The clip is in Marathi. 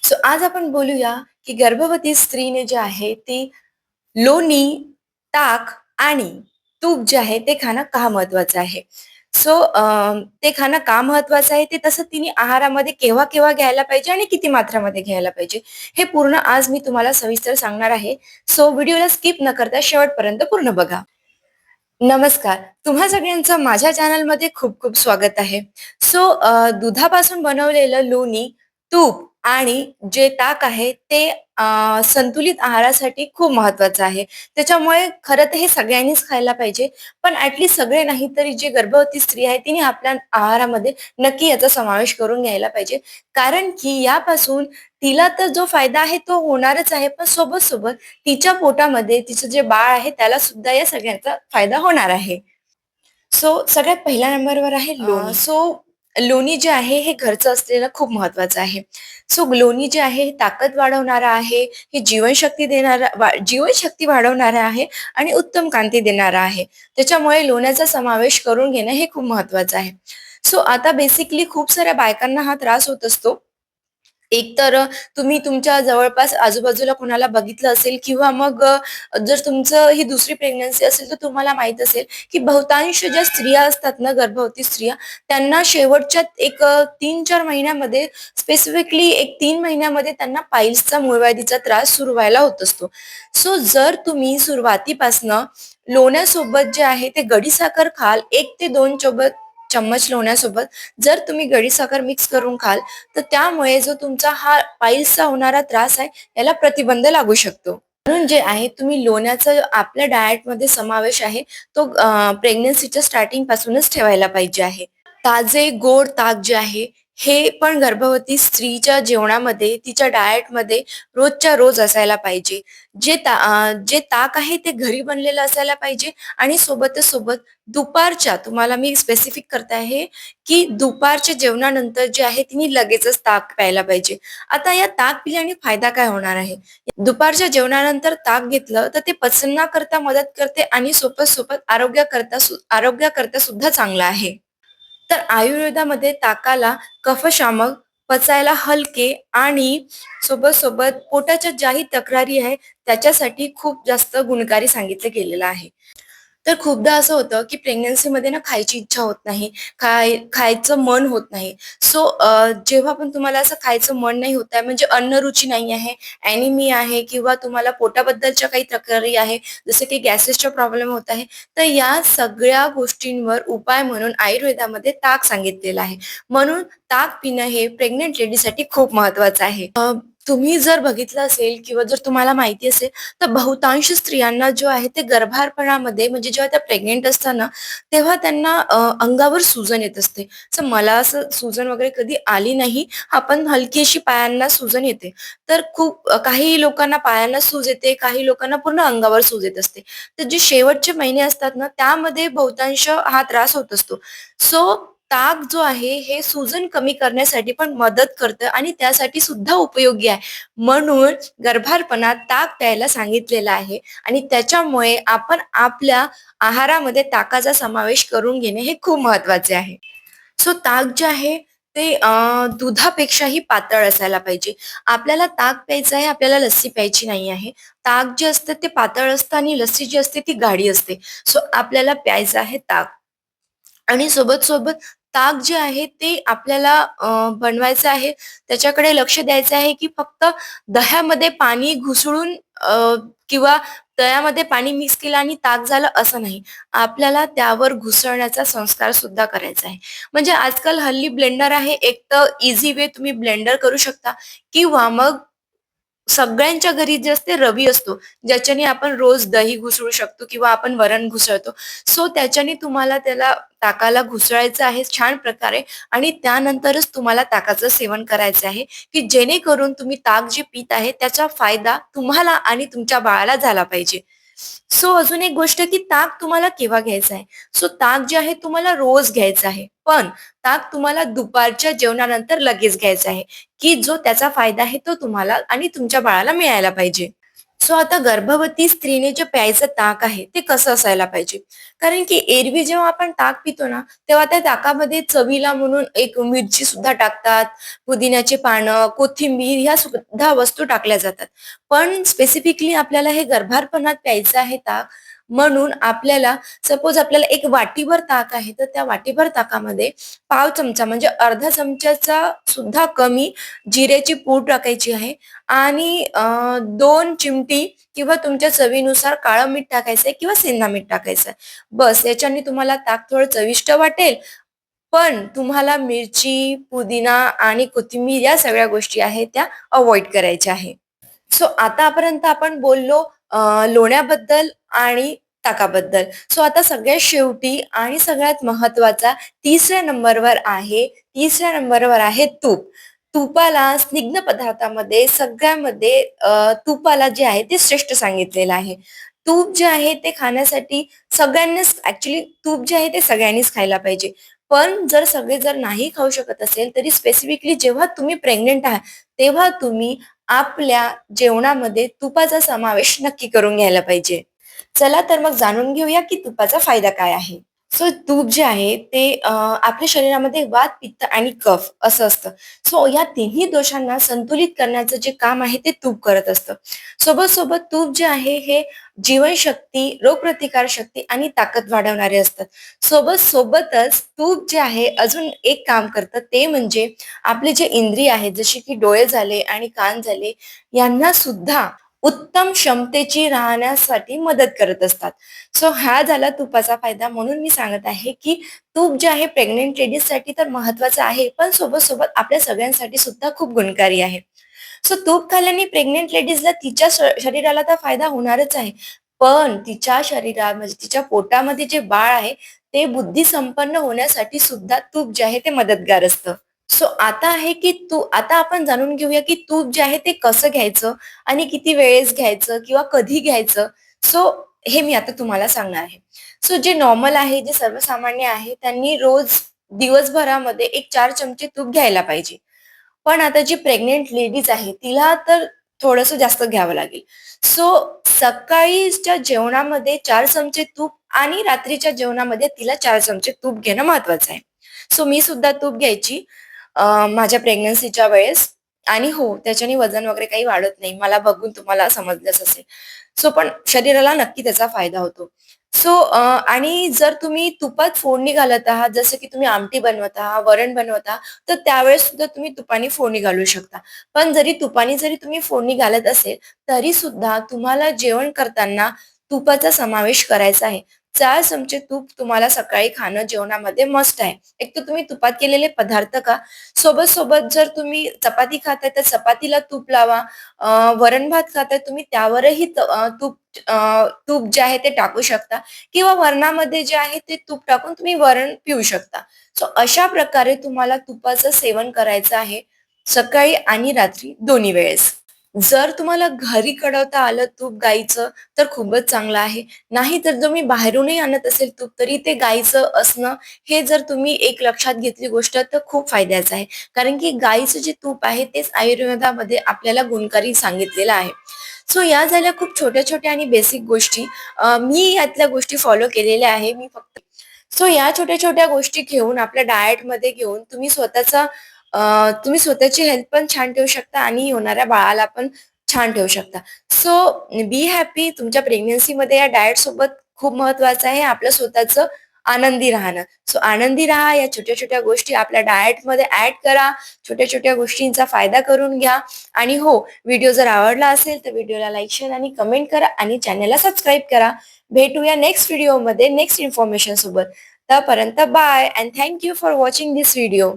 सो आज आपण बोलूया की गर्भवती स्त्रीने जे आहे ती लोणी, ताक आणि तूप जे आहे ते खाणं का महत्वाचं आहे. ते खाणं का महत्वाचं आहे ते तसं तिने आहारामध्ये केव्हा केव्हा घ्यायला पाहिजे आणि किती मात्रामध्ये घ्यायला पाहिजे हे पूर्ण आज मी तुम्हाला सविस्तर सांगणार आहे. सो व्हिडिओला स्किप न करता शेवटपर्यंत पूर्ण बघा. नमस्कार. तुम्हा सगळ्यांचं माझ्या चॅनलमध्ये खूप खूप स्वागत आहे. दुधापासून बनवलेलं लोणी, तूप आणि जे ताक आहे ते संतुलित आहारासाठी खूप महत्वाचं आहे. त्याच्यामुळे खरं तर हे सगळ्यांनीच खायला पाहिजे. पण सगळे नाही तरी जी गर्भवती स्त्री आहे तिने आपल्या आहारामध्ये नक्की याचा समावेश करून घ्यायला पाहिजे. कारण की यापासून तिला तर जो फायदा आहे तो होणारच आहे. पण सोबत-सोबत तिच्या पोटामध्ये तिचं जे बाळ आहे त्याला सुद्धा या सगळ्याचा फायदा होणार आहे. सगळ्यात पहिल्या नंबरवर आहे लोणी. लोणी जे आहे हे घरचं असलेलं खूप महत्वाचं आहे. लोणी जे आहे हे ताकद वाढवणारं आहे, हे जीवनशक्ती वाढवणारं आहे आणि उत्तम कांती देणारं आहे. त्याच्यामुळे लोण्याचा समावेश करून घेणं हे खूप महत्वाचं आहे. आता बेसिकली खूप साऱ्या बायकांना हा त्रास होत असतो. एकतर तुम्ही तुमच्या जवळपास आजूबाजूला कोणाला बघितलं असेल किंवा मग जर तुमचं ही दुसरी प्रेग्नन्सी असेल तर तुम्हाला माहीत असेल, की बहुतांश ज्या स्त्रिया असतात ना, गर्भवती स्त्रिया, त्यांना शेवटच्या 3-4 महिन्यामध्ये स्पेसिफिकली 1-3 महिन्यामध्ये त्यांना पाईल्सचा मूळव्याधीचा त्रास सुरू व्हायला होत असतो. जर तुम्ही सुरुवातीपासनं लोण्यासोबत जे आहे ते गडीसाखर खाल, 1 ते 2 चम्मच लोण्यासोबत जर तुम्ही गडीसाखर मिक्स करून खाल, तर त्यामुळे जो तुमचा हा पाईल्सचा होणारा त्रास आहे, याला प्रतिबंध लागू शकतो. म्हणून जे आहे तुम्ही लोण्याचा आपल्या डाएटमध्ये समावेश आहे, तो प्रेग्नन्सीच्या स्टार्टिंग पासूनच ठेवायला पाहिजे आहे. ताजे गोड ताक जे आहे, हे पण गर्भवती स्त्रीच्या जेवणामध्ये, तिच्या डाएटमध्ये रोजच्या रोज असायला पाहिजे. जे ताक आहे ते घरी बनलेलं असायला पाहिजे आणि सोबतच सोबत दुपारच्या तुम्हाला मी स्पेसिफिक करत आहे, की दुपारच्या जेवणानंतर जे आहे तिने लगेचच ताक प्यायला पाहिजे. आता या ताक पिल्याने फायदा काय होणार आहे? दुपारच्या जेवणानंतर ताक घेतलं तर ते पचनाकरता मदत करते आणि सोबत-सोबत आरोग्याकरता सुद्धा चांगलं आहे. तर आयुर्वेदामध्ये ताकाला कफशामक, पचायला हलके आणि सोबत-सोबत पोटाच्या ज्याही तक्रारी आहे त्याच्यासाठी खूप जास्त गुणकारी सांगितलं गेलेलं आहे. तर खूपदा असं होतं, की प्रेग्नन्सीमध्ये ना खायची इच्छा होत नाही, खायचं मन होत नाही. जेव्हा पण तुम्हाला असं खायचं मन नाही होत आहे म्हणजे अन्नरुची नाही आहे, ॲनिमिया आहे किंवा तुम्हाला पोटाबद्दलच्या काही तक्रारी आहे, जसं की गॅसेसचा प्रॉब्लेम होत आहे, तर या सगळ्या गोष्टींवर उपाय म्हणून आयुर्वेदामध्ये ताक सांगितलेलं आहे. म्हणून ताक पिणं हे प्रेग्नंट लेडीसाठी खूप महत्वाचं आहे. तुम्ही जर बघितलं असेल किंवा जर तुम्हाला माहिती असेल, तर बहुतांश स्त्रियांना जो आहे ते गर्भारपणामध्ये म्हणजे जेव्हा त्या प्रेग्नंट असतात ना, तेव्हा त्यांना अंगावर सूजन येत असते. मला असं सूजन वगैरे कधी आली नाही. हां, पण हलकी अशी पायांना सूजन येते. तर काही लोकांना पायांना सूज येते, काही लोकांना पूर्ण अंगावर सूज येत असते. तर जे शेवटचे महिने असतात ना, त्यामध्ये बहुतांश हा त्रास होत असतो. सो ताक जो आहे हे सूजन कमी करण्यासाठी पण मदत करतं आणि त्यासाठी सुद्धा उपयोगी आहे. म्हणून गर्भारपणात ताक प्यायला सांगितलेलं आहे आणि त्याच्यामुळे आपण आपल्या आहारामध्ये ताकाचा समावेश करून घेणे हे खूप महत्वाचे आहे. ताक जे आहे ते दुधापेक्षाही पातळ असायला पाहिजे. आपल्याला ताक प्यायचं आहे, आपल्याला लस्सी प्यायची नाही आहे. ताक जे असतं ते पातळ असतं आणि लस्सी जी असते ती गाढी असते. आपल्याला प्यायचं आहे ताक. आणि सोबत-सोबत ताक जे आहे ते आपल्याला बनवायचं आहे. त्याच्याकडे लक्ष द्यायचं आहे, की फक्त दह्यामध्ये पाणी घुसळून किंवा दह्यामध्ये पाणी मिक्स केलं आणि ताक झालं असं नाही. आपल्याला त्यावर घुसळण्याचा संस्कार सुद्धा करायचा आहे. म्हणजे आजकाल हल्ली ब्लेंडर आहे. एक तर ईझी वे तुम्ही ब्लेंडर करू शकता किंवा मग सगळ्यांच्या घरी जे असते रवी असतो, ज्याच्याने आपण रोज दही घुसळू शकतो किंवा आपण वरण घुसळतो. त्याच्याने तुम्हाला त्याला ताकाला घुसळायचं आहे छान प्रकारे आणि त्यानंतरच तुम्हाला ताकाचं सेवन करायचं आहे, की जेणेकरून तुम्ही ताक जे पीत आहे त्याचा फायदा तुम्हाला आणि तुमच्या बाळाला झाला पाहिजे. अजून एक गोष्ट की ताक तुम्हाला केव्हा घ्यायचं आहे? ताक जे आहे तुम्हाला रोज घ्यायचं आहे. पण ताक तुम्हाला दुपारच्या जेवणानंतर लगेच घ्यायचं आहे, की जो त्याचा फायदा आहे तो तुम्हाला आणि तुमच्या बाळाला मिळायला पाहिजे. सो आता गर्भवती स्त्रीने जे प्यायचं ताक आहे ते कसं असायला पाहिजे? कारण की एरवी जेव्हा आपण ताक पितो ना, तेव्हा त्या ताकामध्ये चवीला म्हणून एक मिरची सुद्धा टाकतात, पुदिन्याची पानं, कोथिंबीर ह्या सुद्धा वस्तू टाकल्या जातात. पण स्पेसिफिकली आपल्याला हे गर्भारपणात प्यायचं आहे ताक, म्हणून आपल्याला सपोज आपल्याला एक वाटीभर ताक आहे, तर त्या वाटीभर ताकामध्ये पाव चमचा म्हणजे अर्धा चमच्याचा सुद्धा कमी जिऱ्याची पूड टाकायची आहे आणि 2 चिमटी किंवा तुमच्या चवीनुसार काळं मीठ टाकायचंय किंवा सेंधा मीठ टाकायचंय. बस याच्याने तुम्हाला ताक थोडं चविष्ट वाटेल, पण तुम्हाला मिरची, पुदिना आणि कोथिंबीर या सगळ्या गोष्टी आहेत त्या अव्हॉइड करायच्या आहे. सो आतापर्यंत आपण बोललो लोण्याबद्दल आणि ताकाबद्दल. सो आता सगळ्यात शेवटी आणि सगळ्यात महत्त्वाचा तिसऱ्या नंबरवर आहे तूप. तुपाला स्निग्ध पदार्थामध्ये सगळ्यामध्ये तुपाला जे आहे ते श्रेष्ठ सांगितलेलं आहे. तूप जे आहे ते खाण्यासाठी सगळ्यांनीच ॲक्चुअली तूप जे आहे ते सगळ्यांनीच खायला पाहिजे. पण जर नाही खाऊ शकत असेल, तरी स्पेसिफिकली जेव्हा तुम्ही प्रेग्नंट आहात, तेव्हा तुम्ही आपल्या जेवणामध्ये तुपाचा समावेश नक्की करून घ्यायला पाहिजे. चला तर मग जाणून घेऊया की तुपाचा फायदा काय आहे. सो तूप जे आहे ते आपल्या शरीरामध्ये वात, पित्त आणि कफ असं असतं. सो या तिन्ही दोषांना संतुलित करण्याचं जे काम आहे ते तूप करत असतं. सोबत तूप जे आहे हे जीवनशक्ती, रोगप्रतिकार शक्ती आणि ताकद वाढवणारे असतात. सोबतच तूप जे आहे अजून एक काम करतं ते म्हणजे आपले जे इंद्रिय आहेत जसे की डोळे झाले आणि कान झाले यांना सुद्धा उत्तम क्षमतेची राहण्यासाठी मदत करत असतात. सो हा झाला तुपाचा फायदा म्हणून मी सांगत आहे, की तूप जे आहे प्रेग्नंट लेडीजसाठी तर महत्त्वाचं आहे, पण सोबत आपल्या सगळ्यांसाठी सुद्धा खूप गुणकारी आहे. सो तूप खाल्ल्याने प्रेग्नंट लेडीजला तिच्या शरीराला तर फायदा होणारच आहे. पण तिच्या शरीरात म्हणजे तिच्या पोटामध्ये जे बाळ आहे, ते बुद्धिसंपन्न होण्यासाठी सुद्धा तूप जे आहे ते मदतगार असतं. सो आता आपण जाणून घेऊया, की तूप जे आहे ते कसं घ्यायचं आणि किती वेळेस घ्यायचं किंवा कधी घ्यायचं. सो हे मी आता तुम्हाला सांगणार आहे. सो जे नॉर्मल आहे, जे सर्वसामान्य आहे, त्यांनी रोज दिवसभरामध्ये एक 4 चमचे तूप घ्यायला पाहिजे. पण आता जी प्रेग्नंट लेडीज आहे, तिला तर थोडंसं जास्त घ्यावं लागेल. सो सकाळीच्या जेवणामध्ये 4 चमचे तूप आणि रात्रीच्या जेवणामध्ये तिला 4 चमचे तूप घेणं महत्वाचं आहे. सो मी सुद्धा तूप घ्यायची माझ्या प्रेग्नन्सीच्या वेळेस आणि हो, त्याच्याने वजन वगैरे काही वाढत नाही. मला बघून तुम्हाला समजलंच असेल. सो पण शरीराला नक्की त्याचा फायदा होतो. सो आणि जर तुम्ही तुपात फोडणी घालत आहात, जसं की तुम्ही आमटी बनवत आहात, वरण बनवत आहात, तर त्यावेळेस सुद्धा तुम्ही तुपाने फोडणी घालू शकता. पण जरी तुम्ही फोडणी घालत असेल, तरी सुद्धा तुम्हाला जेवण करताना तुपाचा समावेश करायचा आहे. 4 चमचे तूप तुम्हाला सकाळी खाणं जेवणामध्ये मस्ट आहे. एक तर तुम्ही तुपात केलेले पदार्थ खा. सोबत जर तुम्ही चपाती खाताय, तर चपातीला तूप लावा. वरण-भात खाताय तुम्ही त्यावरही तूप जे आहे ते टाकू शकता किंवा वरणामध्ये जे आहे ते तूप टाकून तुम्ही वरण पिऊ शकता. सो अशा प्रकारे तुम्हाला तुपाचं सेवन करायचं आहे सकाळी आणि रात्री दोन्ही वेळेस. जर तुम्हाला घरी कढवता आलं तूप गाईचं तर खूपच चांगलं आहे. नाहीतर तुम्ही बाहेरूनही आणत असेल तूप तरी ते गाईचं असणं हे जर तुम्ही एक लक्षात घेतली गोष्ट तर खूप फायद्याचं आहे. कारण की गाईचं जे तूप आहे तेच आयुर्वेदामध्ये आपल्याला गुणकारी सांगितलेलं आहे. सो या झाल्या खूप छोट्या-छोट्या आणि बेसिक गोष्टी. मी यातल्या गोष्टी फॉलो केलेल्या आहे. सो या छोट्या-छोट्या गोष्टी घेऊन आपल्या डाएटमध्ये घेऊन तुम्ही स्वतःची हेल्थ पण छान ठेवू शकता आणि होणाऱ्या बाळाला पण छान ठेवू शकता. सो बी हॅपी तुमच्या प्रेग्नन्सीमध्ये या डाएट सोबत खूप महत्वाचं आहे आपलं स्वतःचं आनंदी राहणं. सो आनंदी राहा. या छोट्या-छोट्या गोष्टी आपल्या डाएटमध्ये ॲड करा. छोट्या-छोट्या गोष्टींचा फायदा करून घ्या आणि हो, व्हिडिओ जर आवडला असेल तर व्हिडिओला लाईक, शेअर आणि कमेंट करा आणि चॅनलला सबस्क्राईब करा. भेटूया नेक्स्ट व्हिडिओमध्ये नेक्स्ट इन्फॉर्मेशन सोबत. तोपर्यंत bye and thank you for watching this video.